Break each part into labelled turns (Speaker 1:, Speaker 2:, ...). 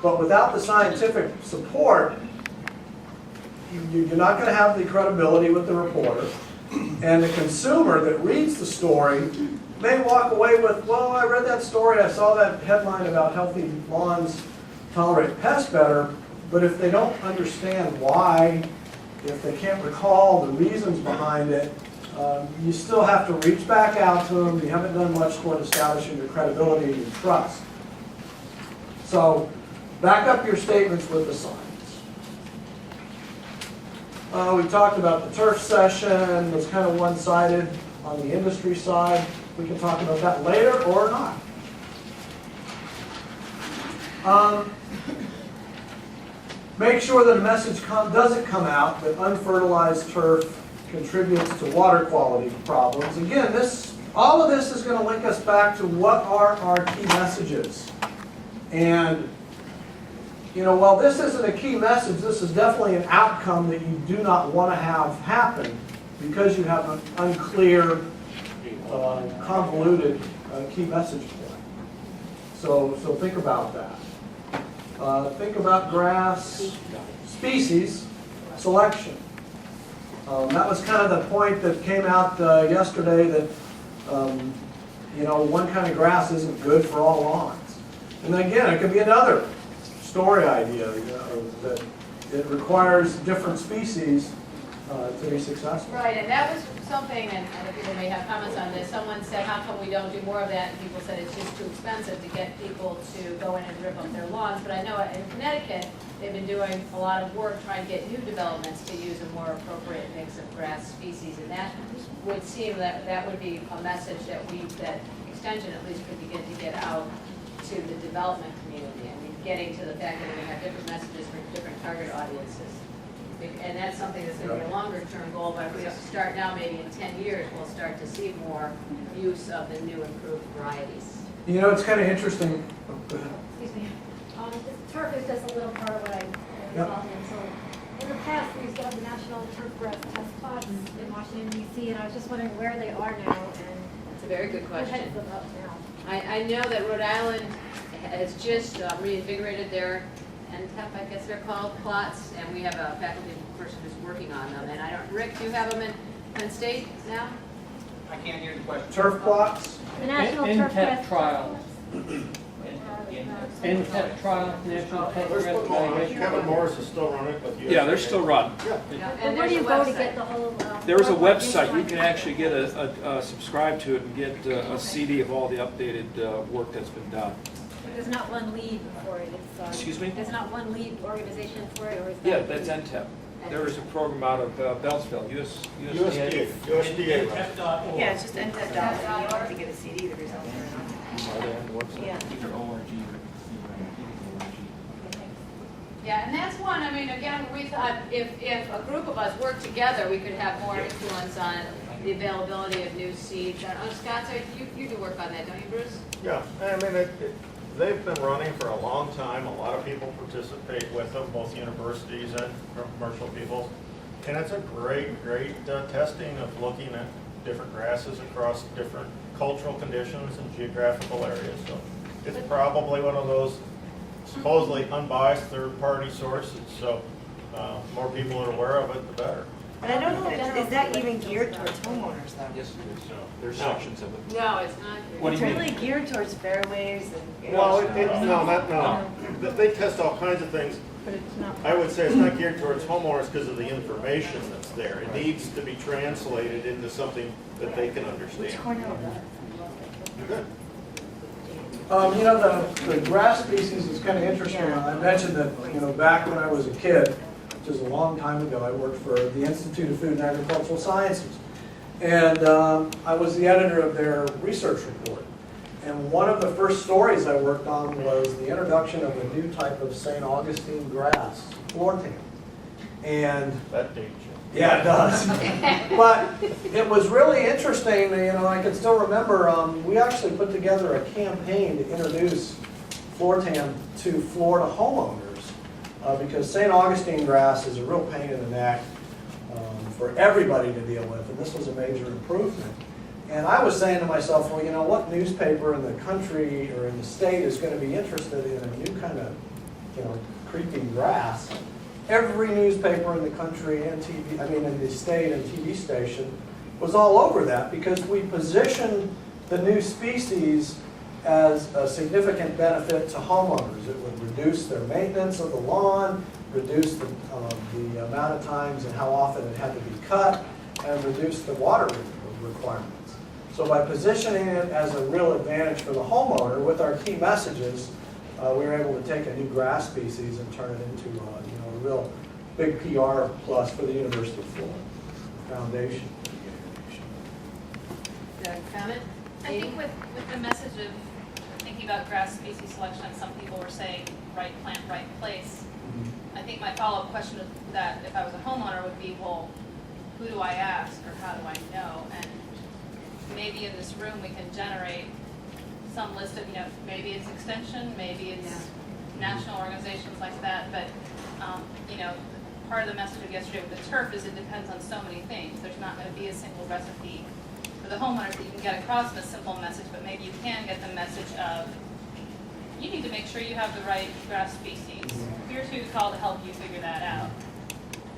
Speaker 1: But without the scientific support, you're not going to have the credibility with the reporter. And the consumer that reads the story may walk away with, well, I read that story, I saw that headline about healthy lawns tolerate pests better, but if they don't understand why, if they can't recall the reasons behind it, you still have to reach back out to them. You haven't done much toward establishing your credibility and your trust. So back up your statements with the science. We talked about the turf session, was kind of one-sided on the industry side. We can talk about that later or not. Make sure that a message doesn't come out that unfertilized turf contributes to water quality problems. Again, all of this is going to link us back to what are our key messages. And while this isn't a key message, this is definitely an outcome that you do not want to have happen because you have an unclear, convoluted key message point. So think about that. Think about grass species selection. That was kind of the point that came out yesterday that one kind of grass isn't good for all lawns. And then again, it could be another story idea that it requires different species to be successful.
Speaker 2: Right, and that was something, and other people may have comments on this, someone said, how come we don't do more of that? And people said it's just too expensive to get people to go in and rip up their lawns. But I know in Connecticut, they've been doing a lot of work trying to get new developments to use a more appropriate mix of grass species. And that would seem that that would be a message that Extension at least could begin to get out to the development community. I mean, getting to the fact that we're going to have different messages for different target audiences. And that's something that's going to be a longer-term goal, but if we start now, maybe in 10 years, we'll start to see more use of the new improved varieties.
Speaker 1: It's kind of interesting. Go ahead.
Speaker 3: Excuse me. The turf is just a little part of what I'm involved in. So in the past, we used to have the National Turf Grass Test Plots in Washington, D.C., and I was just wondering where they are now and
Speaker 2: That's a very good
Speaker 3: what
Speaker 2: question.
Speaker 3: heads them up now.
Speaker 2: I know that Rhode Island has just reinvigorated their NTEP, I guess they're called, plots, and we have a faculty person who's working on them. And Rick, do you have them in Penn State now?
Speaker 4: I can't hear the question.
Speaker 1: Turf plots?
Speaker 3: The National Turf Grass
Speaker 5: trial. NTEP trial, National Turf Grass Evaluation.
Speaker 6: Kevin Morris is still running, but
Speaker 7: Yeah, they're still running.
Speaker 3: And where do you go to get the whole?
Speaker 7: There's a website. You can actually get subscribe to it and get a CD of all the updated work that's been done.
Speaker 3: There's not one lead for it. It's,
Speaker 7: Excuse me?
Speaker 3: There's not one lead organization for it, or is that?
Speaker 7: Yeah, that's NTEP. There is a program out of Beltsville, USDA.
Speaker 6: USDA.
Speaker 8: Yeah, it's just NTEP.org. You don't have to get a CD, the results are
Speaker 3: Yeah.
Speaker 4: Either ORG
Speaker 2: Yeah, and that's one, I mean, again, we thought if a group of us work together, we could have more influence on the availability of new seeds. Scott, so you do work on that, don't you, Bruce?
Speaker 6: Yeah, I mean, they've been running for a long time. A lot of people participate with them, both universities and commercial people. And it's a great testing of looking at different grasses across different cultural conditions and geographical areas. So it's probably one of those supposedly unbiased third-party sources. So more people are aware of it, the better.
Speaker 8: But I don't know, is that even geared towards homeowners though?
Speaker 7: Yes, it is. There's sections of it.
Speaker 2: No, it's not.
Speaker 7: What do
Speaker 8: It's
Speaker 7: you mean?
Speaker 8: really geared towards fairways and.
Speaker 6: Well, no. They test all kinds of things.
Speaker 3: But it's not.
Speaker 6: I would say it's not geared towards homeowners because of the information that's there. It needs to be translated into something that they can understand. Good.
Speaker 1: The grass species is kind of interesting. I mentioned that, back when I was a kid, which is a long time ago, I worked for the Institute of Food and Agricultural Sciences. And I was the editor of their research report. And one of the first stories I worked on was the introduction of a new type of St. Augustine grass, Flortan. And
Speaker 6: That dates you.
Speaker 1: yeah, it does. But it was really interesting, I can still remember, we actually put together a campaign to introduce Flortan to Florida homeowners because St. Augustine grass is a real pain in the neck for everybody to deal with, and this was a major improvement. And I was saying to myself, well, what newspaper in the country or in the state is going to be interested in a new kind of creeping grass, every newspaper in the country and TV, I mean in the state and TV station was all over that because we positioned the new species as a significant benefit to homeowners. It would reduce their maintenance of the lawn, reduce the amount of times and how often it had to be cut, and reduce the water requirements. So by positioning it as a real advantage for the homeowner with our key messages, we were able to take a new grass species and turn it into a real big PR plus for the University of Florida Foundation.
Speaker 2: Comment?
Speaker 9: I think with the message of thinking about grass species selection, some people were saying right plant, right place. I think my follow-up question to that, if I was a homeowner, would be, well, who do I ask or how do I know? And maybe in this room we can generate some list of, maybe it's extension, maybe it's national organizations like that, but, part of the message of yesterday with the turf is it depends on so many things. There's not going to be a single recipe for the homeowners that you can get across in a simple message, but maybe you can get the message of, you need to make sure you have the right grass species. Here's who to call to help you figure that out.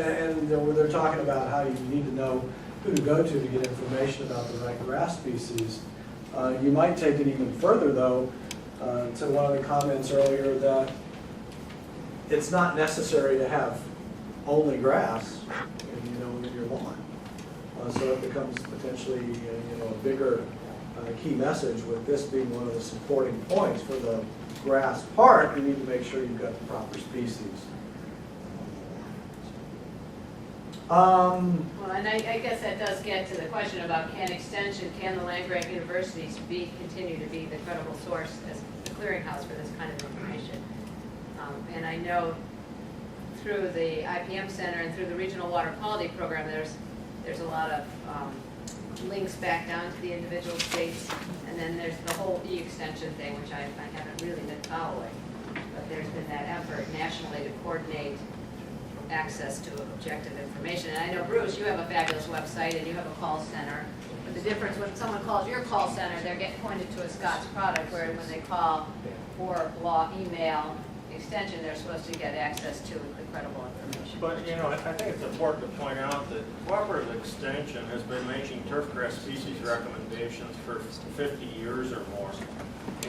Speaker 1: And they're talking about how you need to know who to go to get information about the right grass species. You might take it even further, though, to one of the comments earlier that it's not necessary to have only grass in your lawn. So it becomes potentially a bigger key message with this being one of the supporting points for the grass part. You need to make sure you've got the proper species.
Speaker 2: Well, and I guess that does get to the question about can the land-grant universities continue to be the credible source as the clearinghouse for this kind of information? And I know through the IPM Center and through the Regional Water Quality Program, there's a lot of links back down to the individual states, and then there's the whole e-extension thing, which I haven't really been following. But there's been that effort nationally to coordinate access to objective information. And I know, Bruce, you have a fabulous website and you have a call center. But the difference when someone calls your call center, they're getting pointed to a Scott's product, where when they call or email extension, they're supposed to get access to the credible information.
Speaker 6: But, I think it's important to point out that Cooperative Extension has been making turfgrass species recommendations for 50 years or more.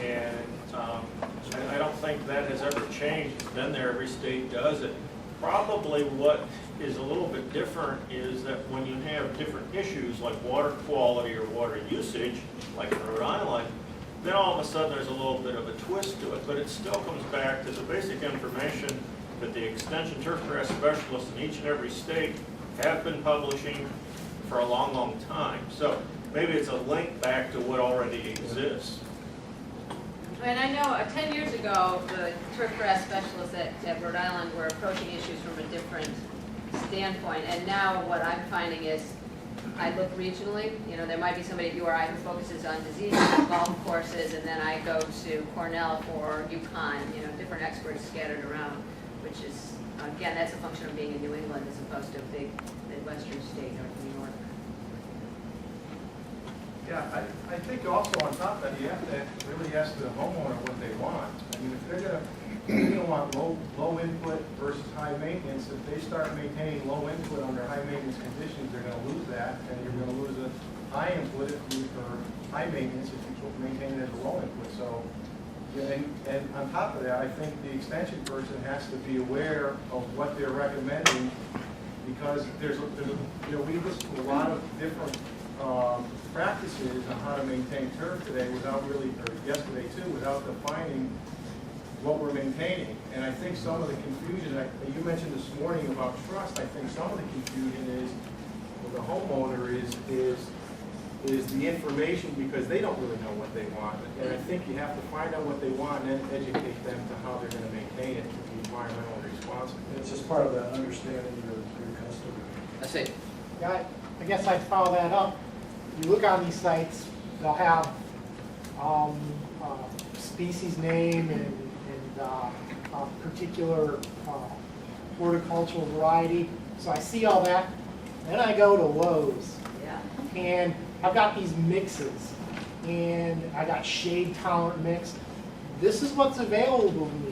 Speaker 6: And I don't think that has ever changed. It's been there, every state does it. Probably what is a little bit different is that when you have different issues like water quality or water usage, like in Rhode Island, then all of a sudden there's a little bit of a twist to it, but it still comes back to the basic information that the extension turfgrass specialists in each and every state have been publishing for a long, long time. So maybe it's a link back to what already exists.
Speaker 2: And I know 10 years ago, the turfgrass specialists at Rhode Island were approaching issues from a different standpoint. And now what I'm finding is I look regionally. There might be somebody at URI who focuses on diseases, golf courses, and then I go to Cornell for UConn, different experts scattered around, which is, again, that's a function of being in New England as opposed to a big Midwestern state, North New York.
Speaker 10: Yeah, I think also on top of that, you have to really ask the homeowner what they want. I mean, if they're gonna want low input versus high maintenance, if they start maintaining low input under high maintenance conditions, they're gonna lose that, and you're gonna lose a high input for high maintenance if you maintain it as a low input. So, and on top of that, I think the extension person has to be aware of what they're recommending, because we listen to a lot of different practices on how to maintain turf today or yesterday too, without defining what we're maintaining. And I think some of the confusion, you mentioned this morning about trust, I think some of the confusion is with the homeowner is the information, because they don't really know what they want. And I think you have to find out what they want and then educate them to how they're going to maintain it to be environmentally responsible.
Speaker 1: It's just part of that understanding your customer.
Speaker 7: I say,
Speaker 5: Yeah, I guess I'd follow that up. You look on these sites, they'll have species name and particular horticultural variety. So I see all that. Then I go to Lowe's.
Speaker 2: Yeah.
Speaker 5: And I've got these mixes. And I got shade tolerant mix. This is what's available to me.